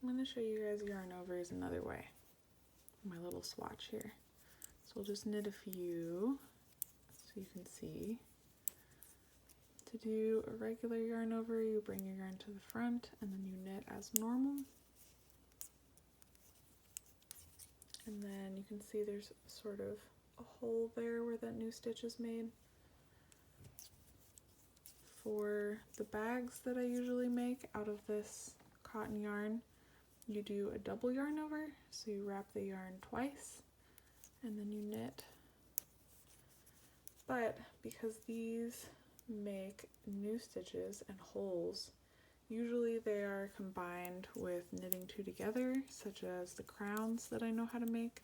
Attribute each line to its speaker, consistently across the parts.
Speaker 1: So I'm going to show you guys yarn overs another way. My little swatch here. So we'll just knit a few so you can see. To do a regular yarn over, you bring your yarn to the front and then you knit as normal. And then you can see there's sort of a hole there where that new stitch is made. For the bags that I usually make out of this cotton yarn, you do a double yarn over, so you wrap the yarn twice and then you knit. But because these make new stitches and holes, usually they are combined with knitting two together, such as the crowns that I know how to make.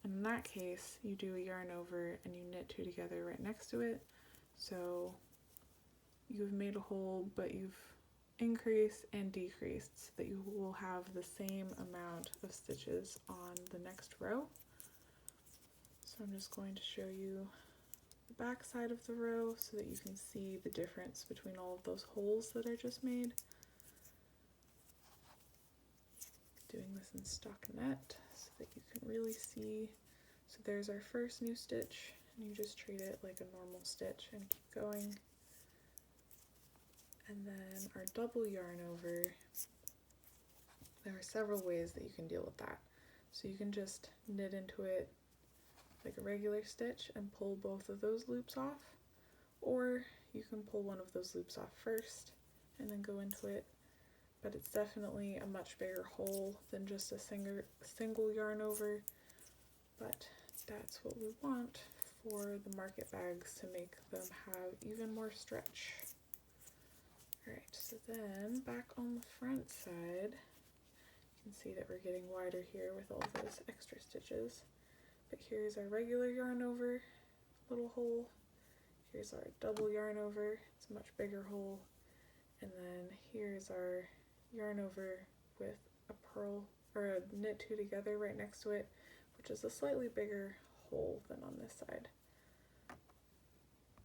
Speaker 1: And in that case, you do a yarn over and you knit two together right next to it. So you've made a hole, but you've increased and decreased so that you will have the same amount of stitches on the next row. So I'm just going to show you the back side of the row so that you can see the difference between all of those holes that I just made. Doing this in stockinette so that you can really see. So there's our first new stitch, and you just treat it like a normal stitch and keep going. And then our double yarn over, there are several ways that you can deal with that. So you can just knit into it like a regular stitch and pull both of those loops off, or you can pull one of those loops off first and then go into it. But it's definitely a much bigger hole than just a single yarn over, but that's what we want for the market bags to make them have even more stretch. Alright, so then back on the front side, you can see that we're getting wider here with all those extra stitches. But here's our regular yarn over little hole. Here's our double yarn over, it's a much bigger hole. And then here's our yarn over with a purl or a knit two together right next to it, which is a slightly bigger hole than on this side.